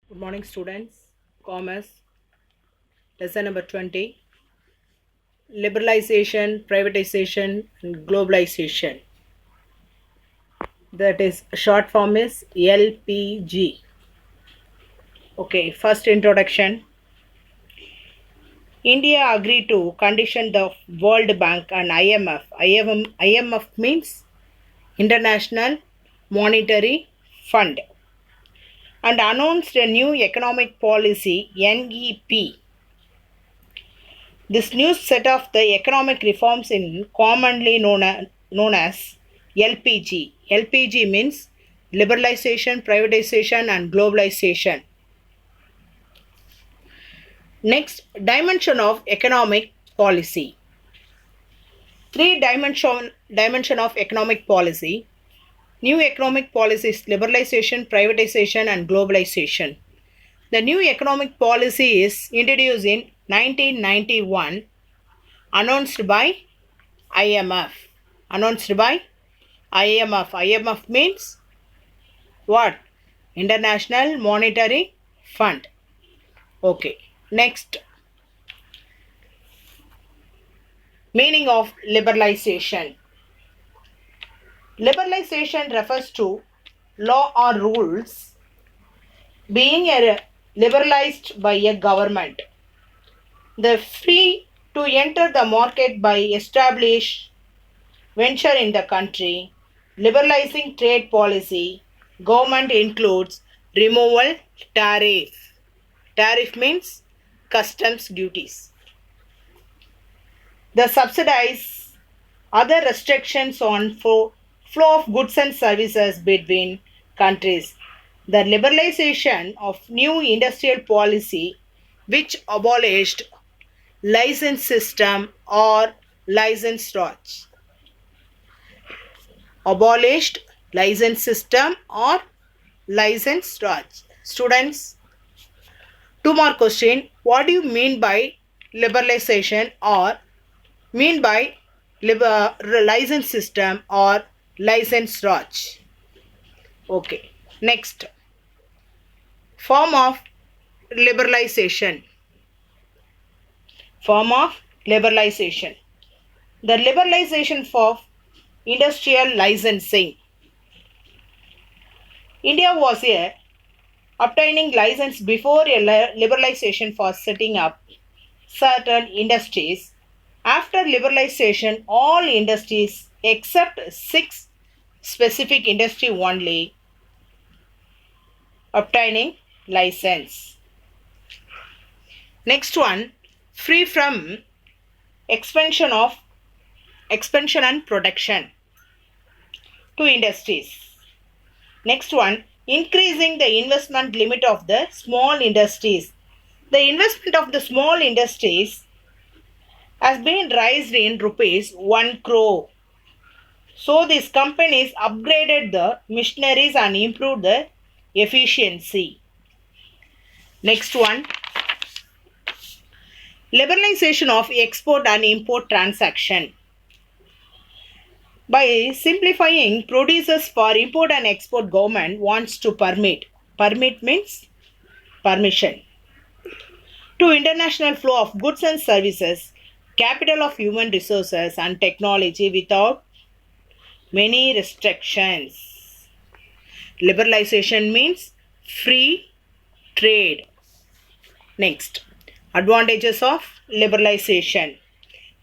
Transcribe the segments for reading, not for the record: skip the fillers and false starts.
Good morning, students. Commerce, lesson number 20. Liberalization, privatization, and globalization. That is, short form is LPG. Okay, first introduction. India agreed to condition the World Bank and IMF. IMF means International Monetary Fund, and announced a new economic policy, NEP. This new set of the economic reforms in commonly known as LPG. LPG means liberalization, privatization, and globalization. Next, dimension of economic policy. Three dimension of economic policy. New economic policy is liberalization, privatization, and globalization. The new economic policy is introduced in 1991, announced by IMF. Announced by IMF. IMF means what? International Monetary Fund. Okay. Next. Meaning of liberalization. Liberalization refers to law or rules being liberalized by a government. The free to enter the market by establish venture in the country. Liberalizing trade policy. Government includes removal tariff. Tariff means customs duties. The subsidize other restrictions on flow of goods and services between countries. The liberalization of new industrial policy which abolished license system or license raj. Abolished license system or license raj. Students, two more question. What do you mean by liberalization or mean by license system or license raj? Okay. Next, form of liberalization. Form of liberalization. The liberalization of industrial licensing. India was a obtaining license before a liberalization for setting up certain industries. After liberalization, all industries except 6 specific industry only obtaining license. Next one, free from expansion and production to industries. Next one, increasing the investment limit of the small industries. The investment of the small industries has been raised in rupees 1 crore. So these companies upgraded the machineries and improved the efficiency. Next one, liberalization of export and import transaction. By simplifying producers for import and export, government wants to permit. Permit means permission. To international flow of goods and services, capital of human resources and technology without many restrictions. Liberalization means free trade. Next, advantages of liberalization.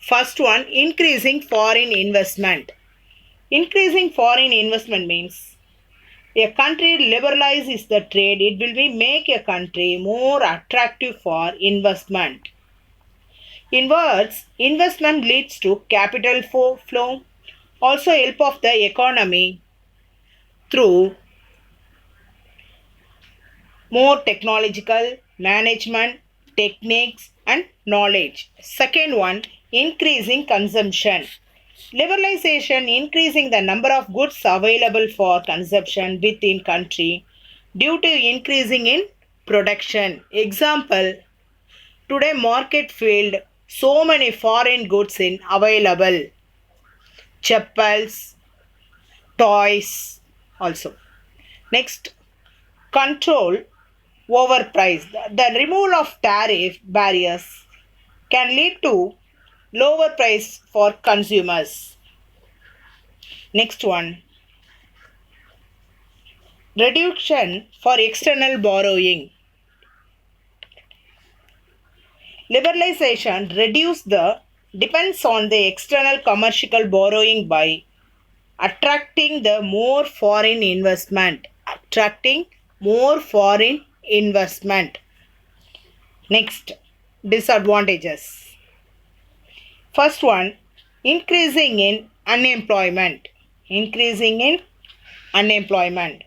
First one, increasing foreign investment. Increasing foreign investment means a country liberalizes the trade, it will be make a country more attractive for investment. In words, investment leads to capital flow, also help of the economy through more technological management techniques and knowledge. Second one, increasing consumption. Liberalization increasing the number of goods available for consumption within country due to increasing in production. Example, today market filled so many foreign goods in available. Chappals, toys also. Next, control overpriced. The removal of tariff barriers can lead to lower price for consumers. Next one, reduction for external borrowing. Liberalization reduce the depends on the external commercial borrowing by attracting the more foreign investment. Attracting more foreign investment. Next, disadvantages. First one, increasing in unemployment. Increasing in unemployment.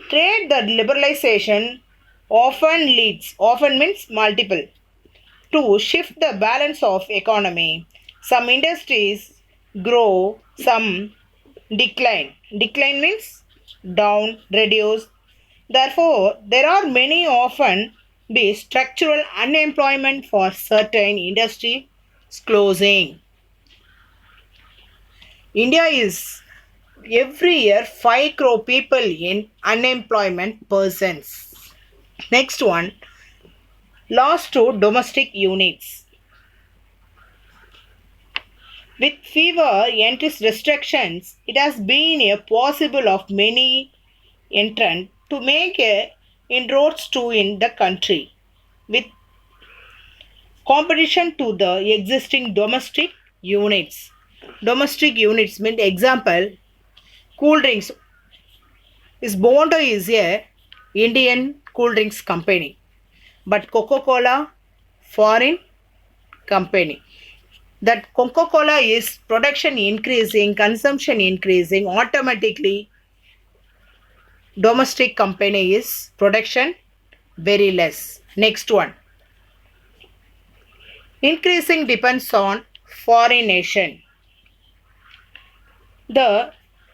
Trade the liberalization often means multiple. To shift the balance of economy, some industries grow, some decline. Decline means down, reduce. Therefore, there are many often be structural unemployment for certain industry closing. India is every year 5 crore people in unemployment persons. Next one, loss to domestic units. With fewer entry restrictions, it has been a possible of many entrants to make inroads to in the country with competition to the existing domestic units. Domestic units mean example, cool drinks. Bondo is a Indian cool drinks company, but Coca-Cola foreign company. That Coca-Cola is production increasing, consumption increasing, automatically domestic company is production very less. Next one. Increasing depends on foreign nation. The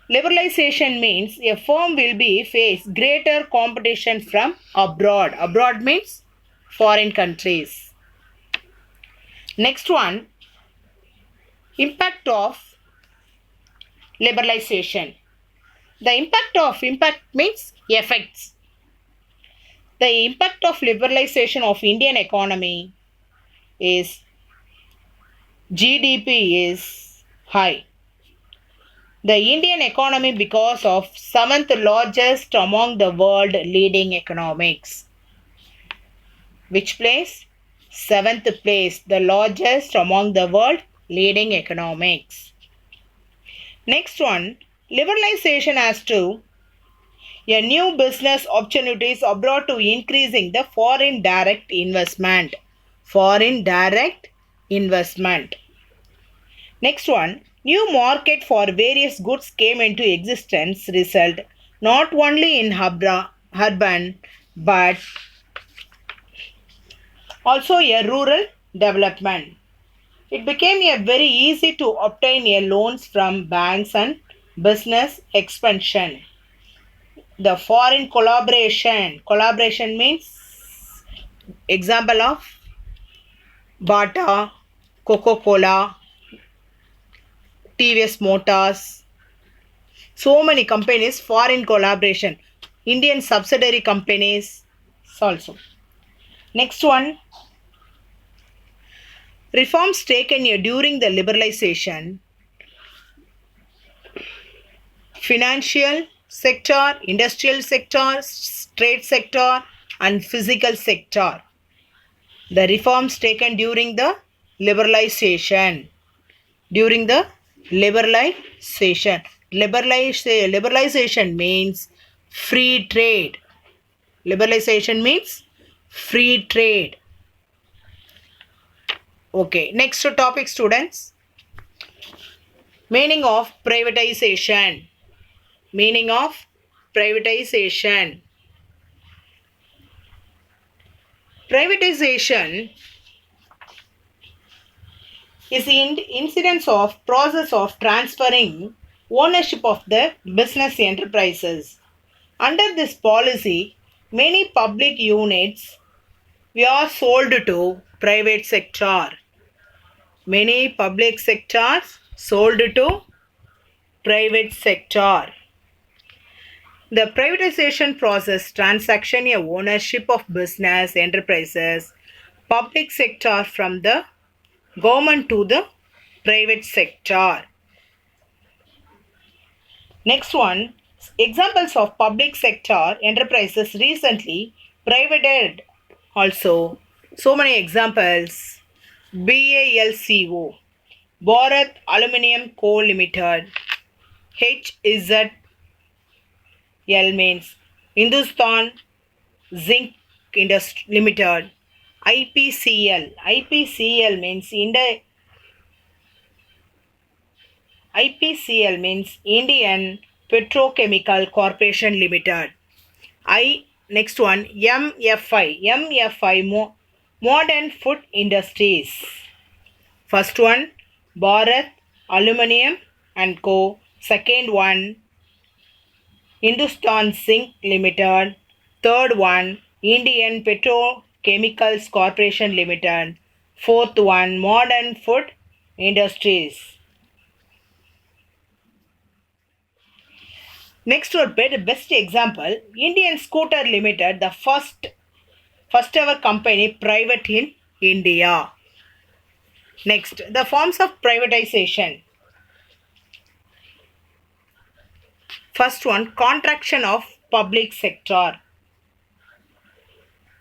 liberalization means a firm will be face greater competition from abroad. Abroad means foreign countries. Next one, impact of liberalization. The impact means effects. The impact of liberalization of Indian economy is GDP is high. The Indian economy because of 7th largest among the world leading economics. Which place? 7th place, the largest among the world leading economics. Next one, liberalization has to a new business opportunities abroad to increasing the foreign direct investment. Foreign direct investment. Next one, new market for various goods came into existence result not only in urban but also a rural development. It became a very easy to obtain a loans from banks and business expansion. The foreign collaboration means example of Bata, Coca-Cola, TVS Motors, so many companies, foreign collaboration, Indian subsidiary companies also. Next one, reforms taken here during the liberalization, financial sector, industrial sector, trade sector and physical sector. The reforms taken during the liberalization. During the liberalization. Liberalization means free trade. Liberalization means free trade. Okay, next topic students. Meaning of privatization. Meaning of privatization. Privatization is the incidence of process of transferring ownership of the business enterprises. Under this policy, many public units were sold to private sector. Many public sectors sold to private sector. The privatization process transaction a ownership of business enterprises, public sector from the government to the private sector. Next one, examples of public sector enterprises recently privated also. So many examples. BALCO, Bharat Aluminium Coal Limited. HZL means Hindustan Zinc Industry Limited. IPCL means Indian Petrochemical Corporation Limited. Next one, MFI, Modern Food Industries. First one, Bharat Aluminium and Co. Second one, Hindustan Zinc Limited. Third one, Indian Petrochemicals Corporation Limited. Fourth one, Modern Food Industries. Next to best example, Indian Scooter Limited, the first ever company private in India. Next, the forms of privatization. First one, contraction of public sector.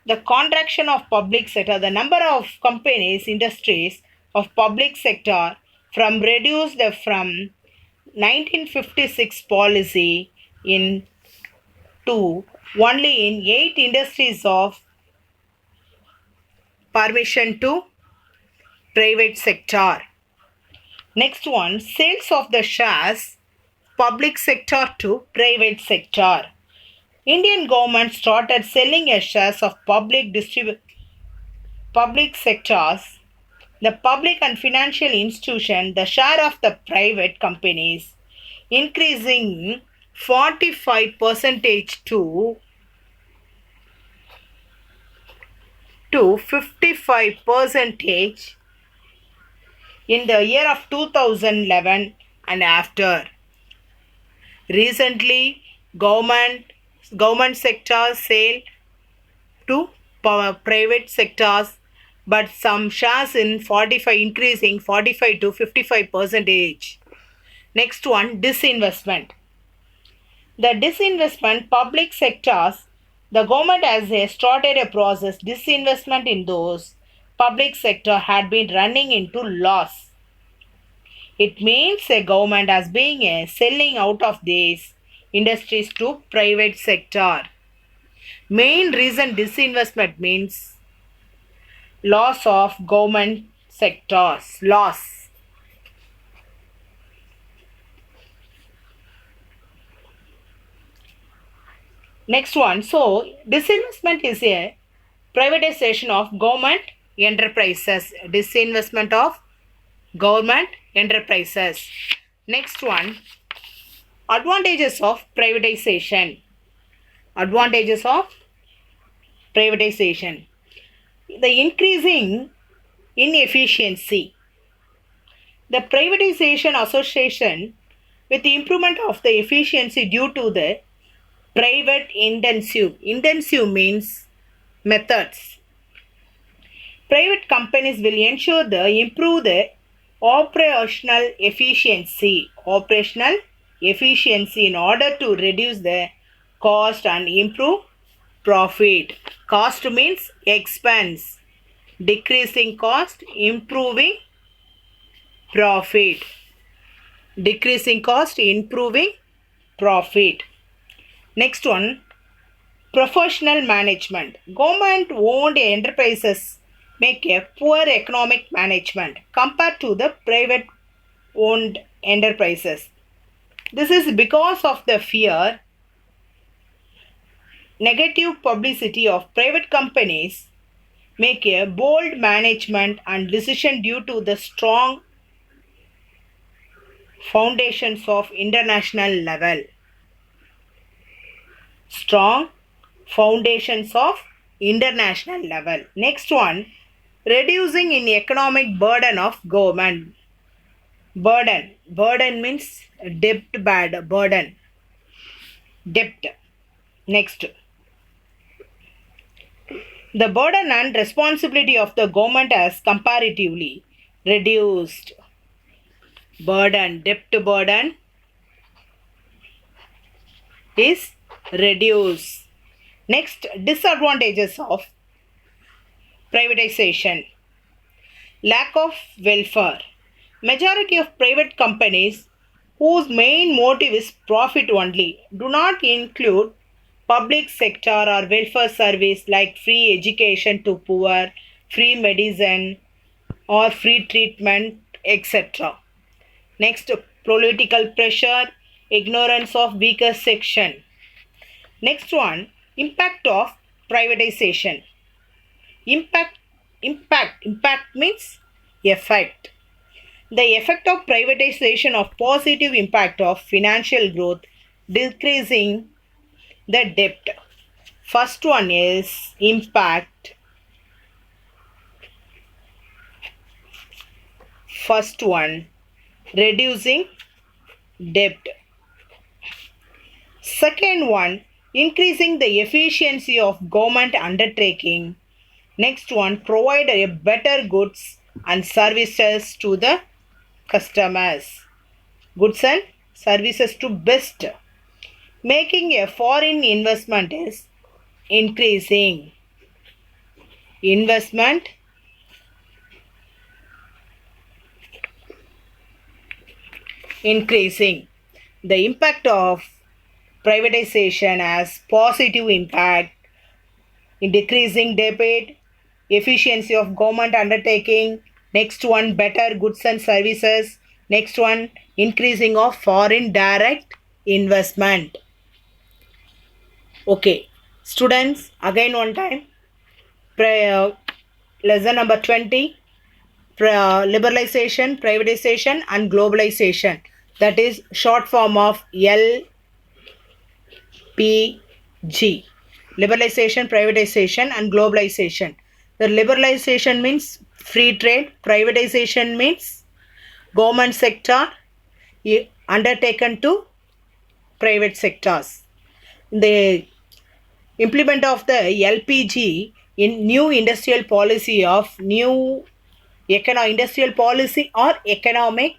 The contraction of public sector, the number of companies, industries of public sector from reduced from 1956 policy in to only in 8 industries of permission to private sector. Next one, sales of the shares public sector to private sector. Indian government started selling a shares of public sectors, the public and financial institution, the share of the private companies, increasing 45% to 55% in the year of 2011 and after. Recently, government sector sale to private sectors, but some shares in 45 increasing 45 to 55%. Next one, disinvestment. The disinvestment public sectors, the government has started a process. Disinvestment in those public sector had been running into loss. It means a government has been selling out of these industries to private sector. Main reason disinvestment means loss of government sectors. Loss. Next one. So, disinvestment is a privatization of government enterprises. Disinvestment of government enterprises. Next one, advantages of privatization. Advantages of privatization. The increasing inefficiency. The privatization association with the improvement of the efficiency due to the private intensive. Intensive means methods. Private companies will ensure the improve the operational efficiency in order to reduce the cost and improve profit. Cost means expense. Decreasing cost, improving profit. Decreasing cost, improving profit. Next one, professional management. Government owned enterprises make a poor economic management compared to the private owned enterprises. This is because of the fear, negative publicity of private companies make a bold management and decision due to the strong foundations of international level. Strong foundations of international level. Next one, reducing in economic burden of government. Burden means debt burden. debt. Next, the burden and responsibility of the government has comparatively reduced. Burden, debt burden is reduced. Next, disadvantages of privatization. Lack of welfare. Majority of private companies whose main motive is profit only do not include public sector or welfare service like free education to poor, free medicine or free treatment, etc. Next, political pressure, ignorance of weaker section. Next one, impact of privatization. Impact means effect. The effect of privatization of positive impact of financial growth, decreasing the debt. First one is impact. First one, reducing debt. Second one, increasing the efficiency of government undertaking. Next one, provide a better goods and services to the customers. Goods and services to best. Making a foreign investment is increasing. Investment increasing. The impact of privatization has positive impact in decreasing debt, efficiency of government undertaking. Next one, better goods and services. Next one, increasing of foreign direct investment. Okay, students, again one time. Lesson number 20. Liberalization, privatization and globalization. That is short form of LPG. Liberalization, privatization and globalization. The liberalization means free trade. Privatization means government sector undertaken to private sectors. The implement of the LPG in new industrial policy of new industrial policy or economic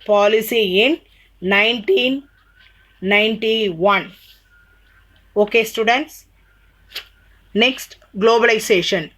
policy in 1991. Okay, students. Next, globalization.